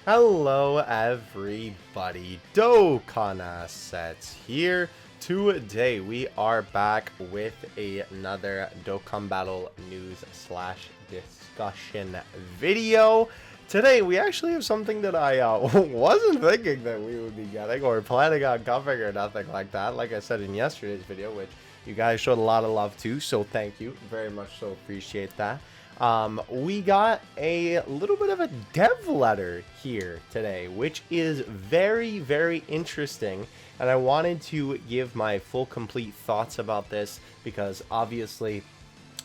Hello everybody, Dokkan Assets here. Today we are back with another Dokkan Battle news slash discussion video. Today we actually have something that I wasn't thinking that we would be getting or planning on covering or nothing like that. Like I said in yesterday's video, which you guys showed a lot of love to, so thank you very much, so appreciate that. We got a little bit of a dev letter here today, which is very, very interesting. And I wanted to give my full complete thoughts about this because obviously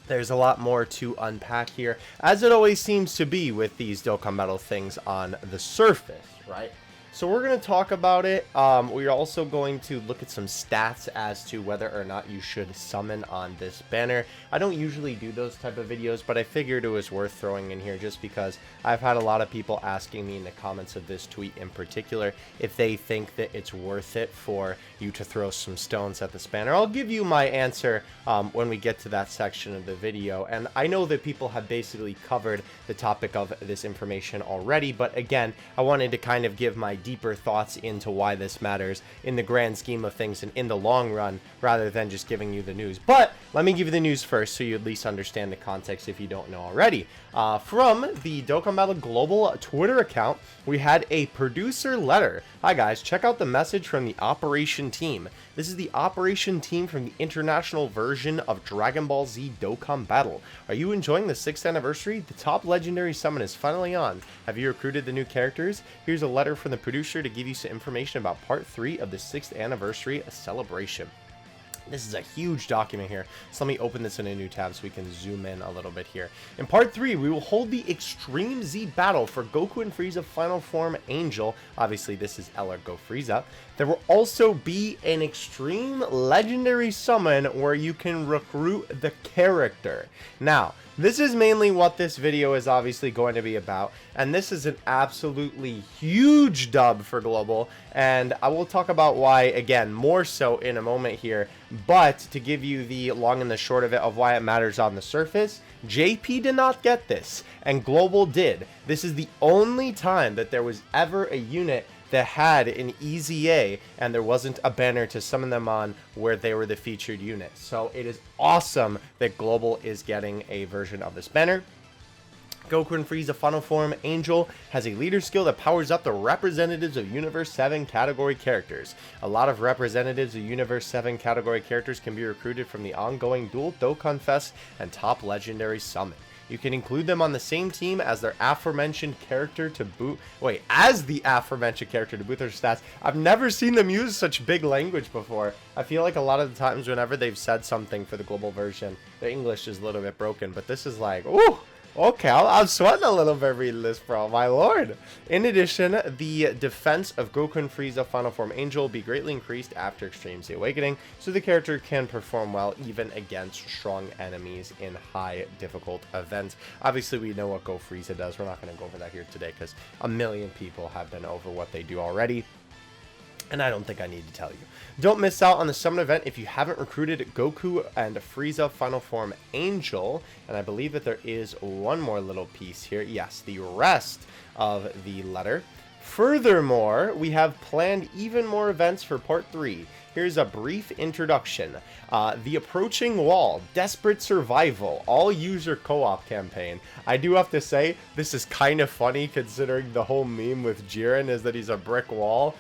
there's a lot more to unpack here, as it always seems to be with these Dokkan Battle things on the surface, right? So we're going to talk about it. We're also going to look at some stats as to whether or not you should summon on this banner. I don't usually do those type of videos, but I figured it was worth throwing in here just because I've had a lot of people asking me in the comments of this tweet in particular if they think that it's worth it for you to throw some stones at this banner. I'll give you my answer when we get to that section of the video. And I know that people have basically covered the topic of this information already, but again, I wanted to kind of give my deeper thoughts into why this matters in the grand scheme of things and in the long run, rather than just giving you the news. But let me give you the news first so you at least understand the context if you don't know already. From the Dokkan Battle Global Twitter account, we had a producer letter. Hi guys, check out the message from the Operation Team. This is the Operation Team from the international version of Dragon Ball Z Dokkan Battle. Are you enjoying the 6th anniversary? The top legendary summon is finally on. Have you recruited the new characters? Here's a letter from the producer to give you some information about part 3 of the 6th anniversary celebration. This is a huge document here, so let me open this in a new tab so we can zoom in a little bit here. In part 3, we will hold the Extreme Z battle for Goku and Frieza Final Form Angel. Obviously, this is L or GOFIREZA. There will also be an Extreme Legendary Summon where you can recruit the character. Now, this is mainly what this video is obviously going to be about, and this is an absolutely huge dub for Global, and I will talk about why, again, more so in a moment here, but to give you the long and the short of it of why it matters on the surface, JP did not get this, and Global did. This is the only time that there was ever a unit that had an EZA and there wasn't a banner to summon them on where they were the featured unit. So it is awesome that Global is getting a version of this banner. Goku and Frieza Final Form Angel has a leader skill that powers up the representatives of Universe 7 category characters. A lot of representatives of Universe 7 category characters can be recruited from the ongoing Dual Dokkan Fest and Top Legendary Summon. You can include them on the same team as their aforementioned character to boot. Wait, as the aforementioned character to boot their stats. I've never seen them use such big language before. I feel like a lot of the times whenever they've said something for the global version, the English is a little bit broken. But this is like, ooh. Okay, I'm sweating a little bit reading this, bro. My lord. In addition, the defense of Goku and Frieza Final Form Angel will be greatly increased after Extreme Z Awakening, so the character can perform well even against strong enemies in high difficult events. Obviously, we know what GoFrieza does. We're not going to go over that here today because a million people have been over what they do already. And I don't think I need to tell you. Don't miss out on the summon event if you haven't recruited Goku and Frieza Final Form Angel. And I believe that there is one more little piece here. Yes, the rest of the letter. Furthermore, we have planned even more events for part 3. Here's a brief introduction. The Approaching Wall, Desperate Survival, All User Co-op campaign. I do have to say, this is kind of funny considering the whole meme with Jiren is that he's a brick wall.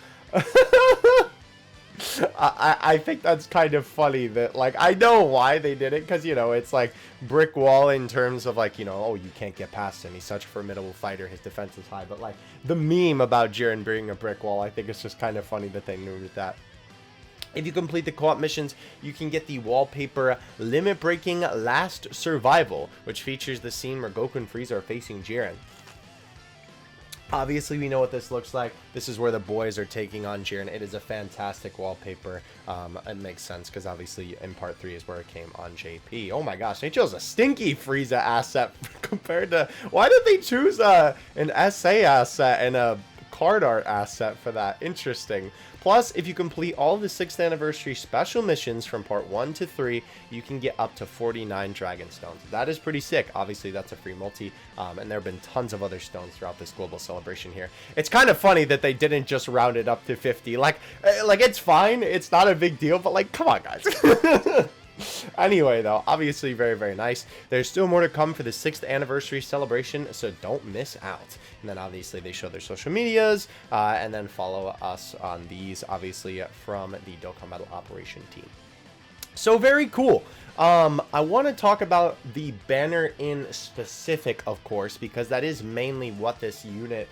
I think that's kind of funny that, like, I know why they did it, because, you know, it's like brick wall in terms of, like, you know, oh, you can't get past him, he's such a formidable fighter, his defense is high, but, like, the meme about Jiren being a brick wall, I think it's just kind of funny that they knew that. If you complete the co-op missions, you can get the wallpaper Limit Breaking Last Survival, which features the scene where Goku and Frieza are facing Jiren. Obviously, we know what this looks like. This is where the boys are taking on Jiren. It is a fantastic wallpaper. It makes sense because obviously in part 3 is where it came on JP. Oh my gosh, they chose a stinky Frieza asset compared to... Why did they choose an SA asset and a card art asset for that. Interesting. Plus, if you complete all the 6th anniversary special missions from part 1 to 3, you can get up to 49 dragon stones. That is pretty sick. Obviously, that's a free multi, and there have been tons of other stones throughout this global celebration here. It's kind of funny that they didn't just round it up to 50. Like it's fine. It's not a big deal, but like, come on, guys. Anyway, though, obviously very, very nice. There's still more to come for the 6th anniversary celebration, so don't miss out. And then obviously they show their social medias, and then follow us on these, obviously, from the Dokkan Battle Operation team. So very cool. I want to talk about the banner in specific, of course, because that is mainly what this video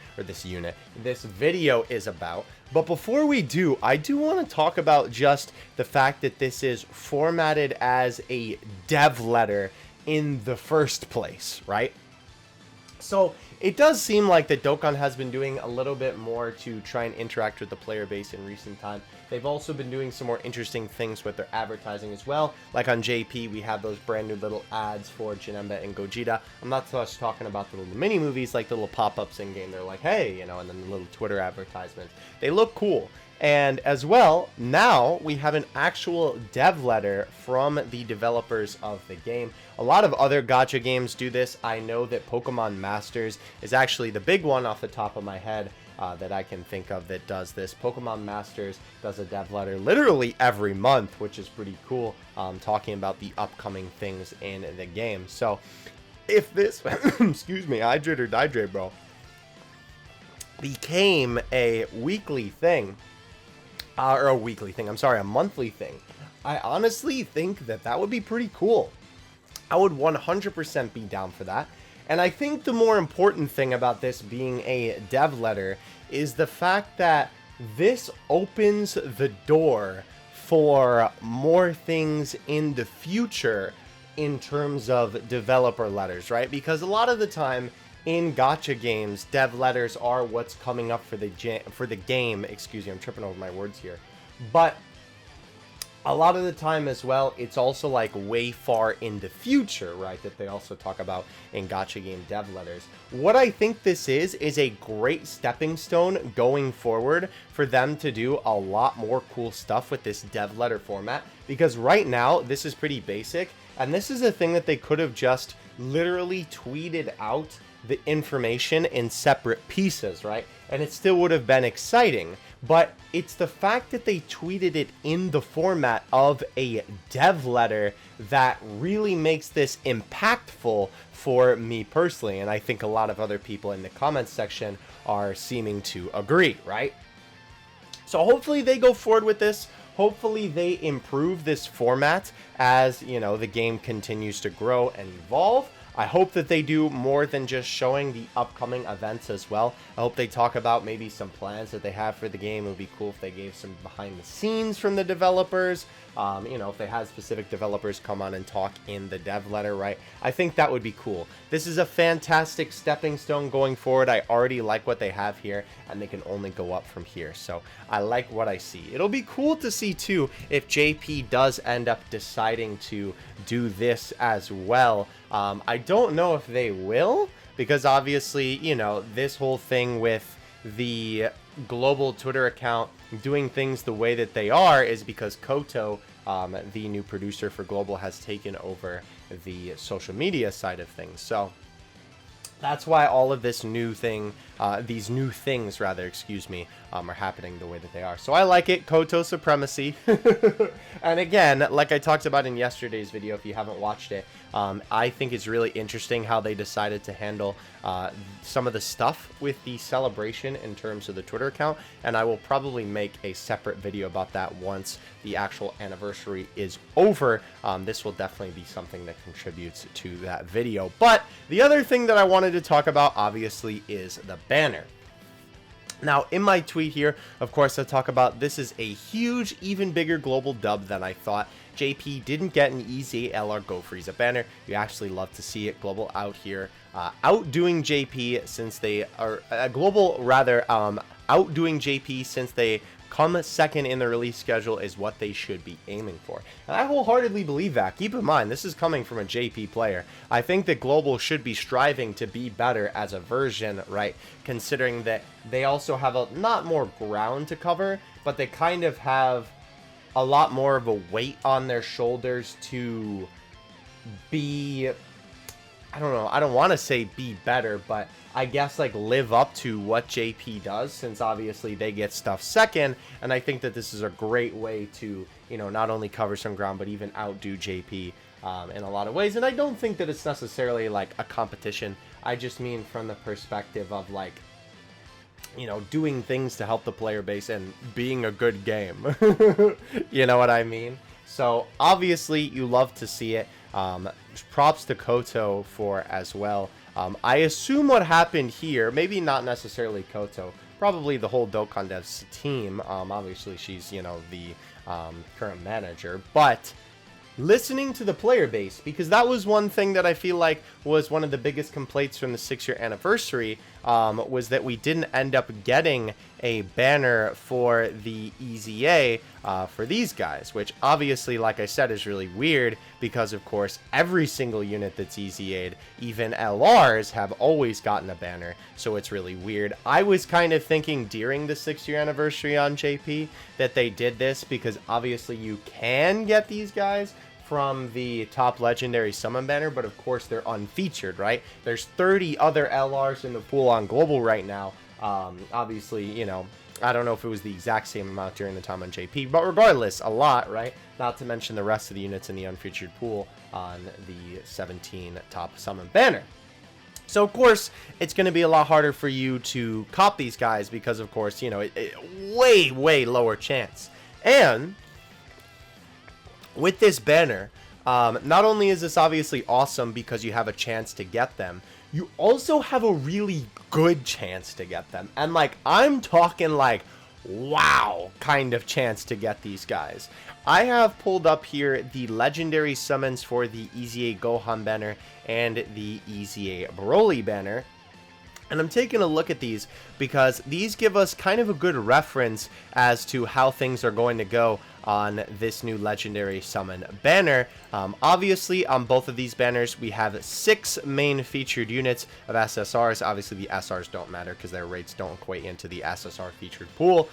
is about. But before we do, I do want to talk about just the fact that this is formatted as a dev letter in the first place, right? So it does seem like that Dokkan has been doing a little bit more to try and interact with the player base in recent time. They've also been doing some more interesting things with their advertising as well. Like on JP, we have those brand new little ads for Janemba and Gogeta. I'm not so much talking about the little mini movies, like the little pop-ups in game. They're like, hey, you know, and then the little Twitter advertisements. They look cool. And as well, now we have an actual dev letter from the developers of the game. A lot of other gacha games do this. I know that Pokemon Masters is actually the big one off the top of my head that I can think of that does this. Pokemon Masters does a dev letter literally every month, which is pretty cool, talking about the upcoming things in the game. So if this, excuse me, hydrate or dihydrate, bro, became a weekly thing, or a weekly thing, I'm sorry, a monthly thing, I honestly think that that would be pretty cool. I would 100% be down for that. And I think the more important thing about this being a dev letter is the fact that this opens the door for more things in the future in terms of developer letters, right? Because a lot of the time in gacha games, dev letters are what's coming up for the game. Excuse me, I'm tripping over my words here. But a lot of the time as well, it's also like way far in the future, right? That they also talk about in gacha game dev letters. What I think this is a great stepping stone going forward for them to do a lot more cool stuff with this dev letter format. Because right now, this is pretty basic. And this is a thing that they could have just literally tweeted out the information in separate pieces, right? And it still would have been exciting. But it's the fact that they tweeted it in the format of a dev letter that really makes this impactful for me personally. And I think a lot of other people in the comments section are seeming to agree, right? So hopefully they go forward with this. Hopefully they improve this format as, you know, the game continues to grow and evolve. I hope that they do more than just showing the upcoming events as well. I hope they talk about maybe some plans that they have for the game. It would be cool if they gave some behind the scenes from the developers. You know, if they had specific developers come on and talk in the dev letter, right? I think that would be cool. This is a fantastic stepping stone going forward. I already like what they have here, and they can only go up from here. So I like what I see. It'll be cool to see too if JP does end up deciding to do this as well. I don't know if they will, because obviously, you know, this whole thing with the global Twitter account doing things the way that they are is because Koto, the new producer for Global, has taken over the social media side of things. So that's why all of this new thing, these new things rather, excuse me, are happening the way that they are. So I like it. Koto supremacy. And again, like I talked about in yesterday's video, if you haven't watched it, I think it's really interesting how they decided to handle some of the stuff with the celebration in terms of the Twitter account. And I will probably make a separate video about that once the actual anniversary is over. This will definitely be something that contributes to that video. But the other thing that I wanted to talk about, obviously, is the banner. Now, in my tweet here, of course, I talk about this is a huge, even bigger global dub than I thought. JP didn't get an EZA or GOFIREZA banner. You actually love to see it global out here outdoing JP since they are global, rather, outdoing JP since they come second in the release schedule is what they should be aiming for. And I wholeheartedly believe that. Keep in mind, this is coming from a JP player. I think that global should be striving to be better as a version, right? Considering that they also have a not more ground to cover, but they kind of have a lot more of a weight on their shoulders to be, I don't know, I don't want to say be better, but I guess like live up to what JP does, since obviously they get stuff second. And I think that this is a great way to, you know, not only cover some ground, but even outdo JP in a lot of ways. And I don't think that it's necessarily like a competition. I just mean from the perspective of like, you know, doing things to help the player base and being a good game. You know what I mean? So obviously you love to see it. Props to Koto for as well. I assume what happened here, maybe not necessarily Koto, probably the whole Dokkan Devs team. Obviously she's, you know, the current manager, but listening to the player base, because that was one thing that I feel like was one of the biggest complaints from the 6-year anniversary, was that we didn't end up getting a banner for the EZA for these guys, which obviously, like I said, is really weird because, of course, every single unit that's EZA'd, even LRs, have always gotten a banner, so it's really weird. I was kind of thinking during the 6-year anniversary on JP that they did this because obviously you can get these guys from the top legendary summon banner, but of course they're unfeatured, right? There's 30 other LRs in the pool on global right now. Obviously, you know, I don't know if it was the exact same amount during the time on JP, but regardless, a lot, right? Not to mention the rest of the units in the unfeatured pool on the 17 top summon banner. So, of course, it's going to be a lot harder for you to cop these guys because, of course, you know, way lower chance. And with this banner, not only is this obviously awesome because you have a chance to get them, you also have a really good chance to get them. And like, I'm talking like, wow, kind of chance to get these guys. I have pulled up here the legendary summons for the EZA Gohan banner and the EZA Broly banner. And I'm taking a look at these because these give us kind of a good reference as to how things are going to go on this new legendary summon banner. Obviously, on both of these banners, we have 6 main featured units of SSRs. Obviously, the SRs don't matter because their rates don't equate into the SSR featured pool.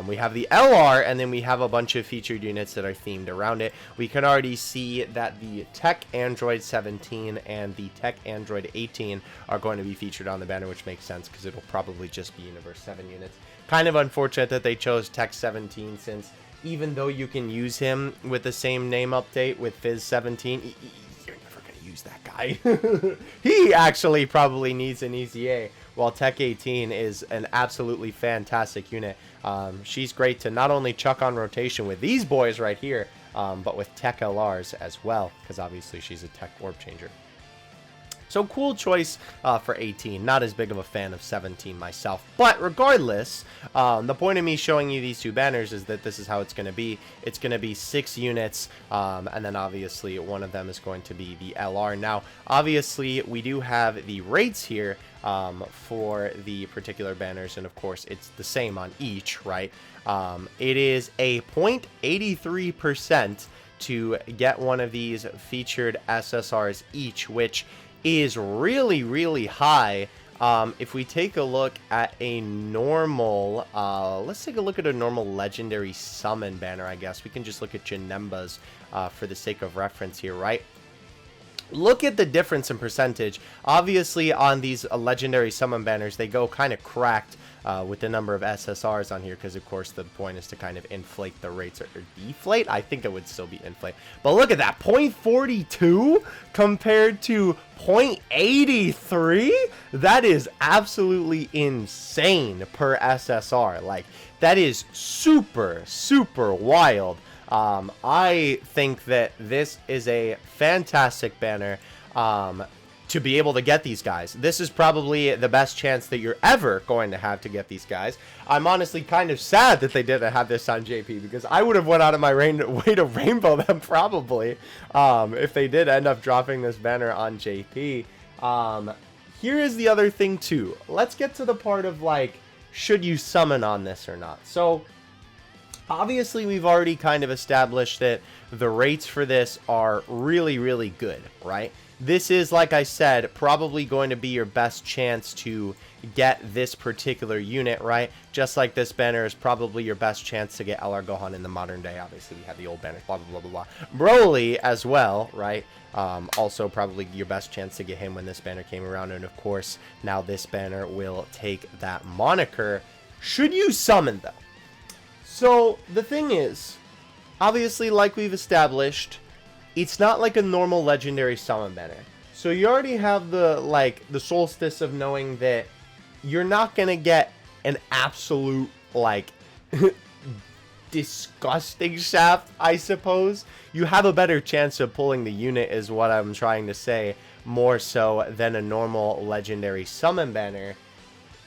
We have the LR, and then we have a bunch of featured units that are themed around it. We can already see that the Tech Android 17 and the Tech Android 18 are going to be featured on the banner, which makes sense because it'll probably just be Universe 7 units. Kind of unfortunate that they chose Tech 17, since even though you can use him with the same name update with Fizz 17, you're never going to use that guy. He actually probably needs an EZA, while Tech 18 is an absolutely fantastic unit. She's great to not only chuck on rotation with these boys right here, but with Tech LRs as well, because obviously she's a Tech Orb Changer. So cool choice for 18. Not as big of a fan of 17 myself. But regardless, the point of me showing you these two banners is that this is how it's going to be. It's going to be 6 units, and then obviously one of them is going to be the LR. Now, obviously, we do have the rates here for the particular banners, and of course, it's the same on each, right? It is a 0.83% to get one of these featured SSRs each, which is really high. If we take a look at a normal, let's take a look at a normal legendary summon banner, I guess. We can just look at Janemba's for the sake of reference here, right? Look at the difference in percentage. Obviously, on these legendary summon banners, they go kind of cracked with the number of SSRs on here, because of course the point is to kind of inflate the rates, or deflate. I think it would still be inflate, but look at that, 0.42 compared to 0.83. That is absolutely insane per SSR. Like, that is super wild. I think that this is a fantastic banner to be able to get these guys. This is probably the best chance that you're ever going to have to get these guys. I'm honestly kind of sad that they didn't have this on JP, because I would have went out of my way to rainbow them probably if they did end up dropping this banner on JP. here is the other thing too. Let's get to the part of like, should you summon on this or not? So obviously we've already kind of established that the rates for this are really, really good, right? This is, like I said, probably going to be your best chance to get this particular unit, right? Just like this banner is probably your best chance to get LR Gohan in the modern day. Obviously, we have the old banners, blah, blah, blah, blah, blah. Broly as well, right? Also probably your best chance to get him when this banner came around. And of course, now this banner will take that moniker. Should you summon, though? So, the thing is, obviously, like we've established, it's not like a normal legendary summon banner. So you already have the solstice of knowing that you're not going to get an absolute, like, disgusting shaft, I suppose. You have a better chance of pulling the unit, is what I'm trying to say, more so than a normal legendary summon banner.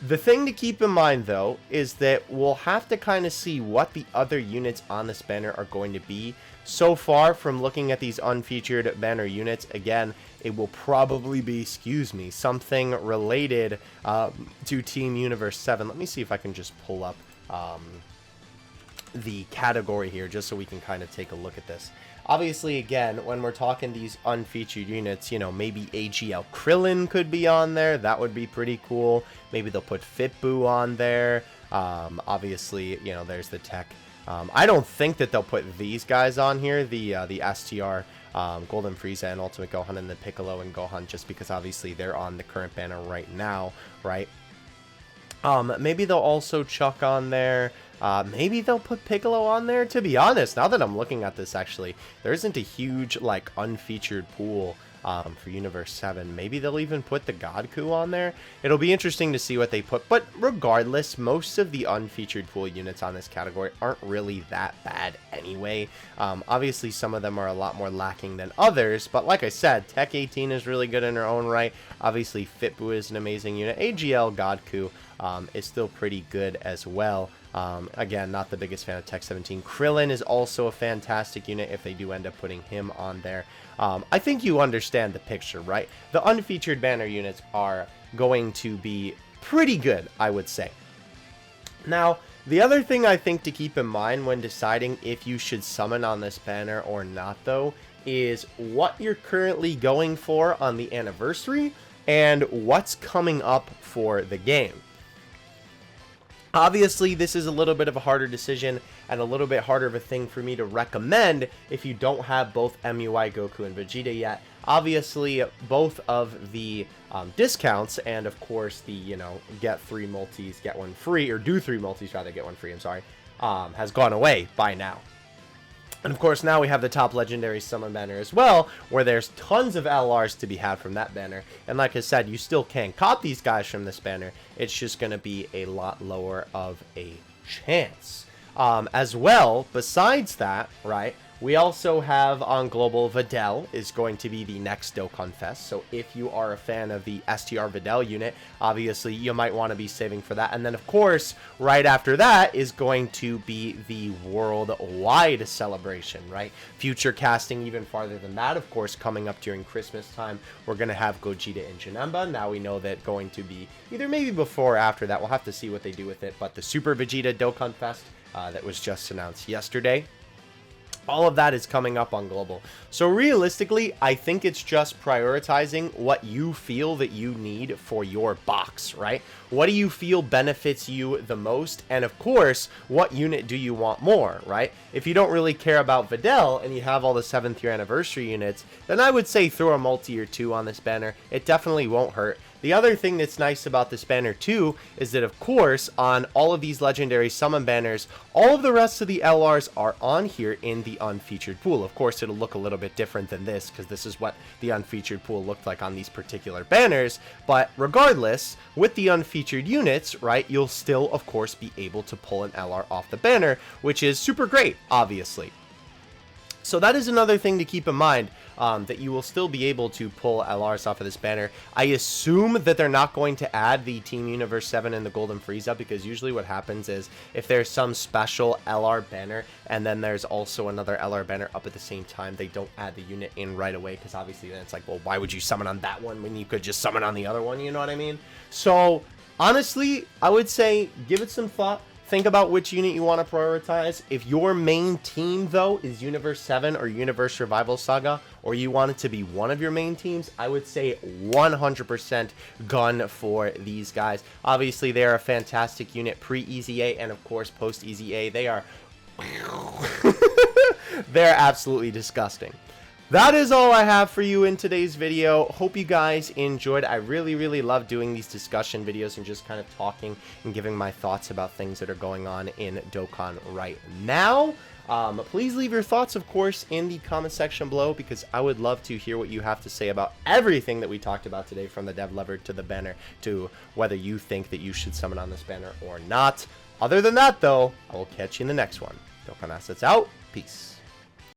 The thing to keep in mind, though, is that we'll have to kind of see what the other units on this banner are going to be. So far, from looking at these unfeatured banner units, again, it will probably be, something related to Team Universe 7. Let me see if I can just pull up the category here, just so we can kind of take a look at this. Obviously, again, when we're talking these unfeatured units, you know, maybe AGL Krillin could be on there. That would be pretty cool. Maybe they'll put Fitboo on there. Obviously, you know, there's the tech. I don't think that they'll put these guys on here, the STR, Golden Frieza and Ultimate Gohan, and the Piccolo and Gohan, just because obviously they're on the current banner right now, right? Maybe they'll also chuck on there. Maybe they'll put Piccolo on there. To be honest, now that I'm looking at this, actually, there isn't a huge, like, unfeatured pool for Universe 7. Maybe they'll even put the Godku on there. It'll be interesting to see what they put. But regardless, most of the unfeatured pool units on this category aren't really that bad anyway. Obviously, some of them are a lot more lacking than others. But like I said, Tech 18 is really good in her own right. Obviously, Fitboo is an amazing unit. AGL Godku is still pretty good as well. Again, not the biggest fan of Tech 17. Krillin is also a fantastic unit if they do end up putting him on there. I think you understand the picture, right? The unfeatured banner units are going to be pretty good, I would say. Now, the other thing I think to keep in mind when deciding if you should summon on this banner or not, though, is what you're currently going for on the anniversary and what's coming up for the game. Obviously, this is a little bit of a harder decision and a little bit harder of a thing for me to recommend if you don't have both MUI Goku and Vegeta yet. Obviously, both of the discounts and, of course, the, you know, get 3 multis, get 1 free, or do 3 multis, rather, get 1 free, I'm sorry, has gone away by now. And of course, now we have the top legendary summon banner as well, where there's tons of LRs to be had from that banner. And like I said, you still can cop these guys from this banner. It's just going to be a lot lower of a chance. As well, besides that, right, we also have on Global, Videl is going to be the next Dokkan Fest. So if you are a fan of the STR Videl unit, obviously you might want to be saving for that. And then, of course, right after that is going to be the worldwide celebration, right? Future casting even farther than that, of course, coming up during Christmas time, we're going to have Gogeta and Janemba. Now we know that going to be either maybe before or after that. We'll have to see what they do with it. But the Super Vegeta Dokkan Fest that was just announced yesterday, all of that is coming up on Global. So realistically, I think it's just prioritizing what you feel that you need for your box, right? What do you feel benefits you the most? And of course, what unit do you want more, right? If you don't really care about Videl and you have all the 7th year anniversary units, then I would say throw a multi or 2 on this banner. It definitely won't hurt. The other thing that's nice about this banner too is that, of course, on all of these legendary summon banners, all of the rest of the LRs are on here in the unfeatured pool. Of course, it'll look a little bit different than this because this is what the unfeatured pool looked like on these particular banners. But regardless, with the unfeatured units, right, you'll still, of course, be able to pull an LR off the banner, which is super great, obviously. So that is another thing to keep in mind, that you will still be able to pull LRs off of this banner. I assume that they're not going to add the Team Universe 7 and the Golden Frieza, because usually what happens is if there's some special LR banner and then there's also another LR banner up at the same time, they don't add the unit in right away, because obviously then it's like, well, why would you summon on that one when you could just summon on the other one, you know what I mean? So honestly, I would say give it some thought. Think about which unit you want to prioritize. If your main team, though, is Universe 7 or Universe Survival Saga, or you want it to be one of your main teams, I would say 100% gun for these guys. Obviously, they are a fantastic unit pre-EZA, and of course, post-EZA, they are... they're absolutely disgusting. That is all I have for you in today's video. Hope you guys enjoyed. I really love doing these discussion videos and just kind of talking and giving my thoughts about things that are going on in Dokkan right now. Please leave your thoughts, of course, in the comment section below, because I would love to hear what you have to say about everything that we talked about today, from the dev lever to the banner to whether you think that you should summon on this banner or not. Other than that, though, I will catch you in the next one. Dokkan Assets out. Peace.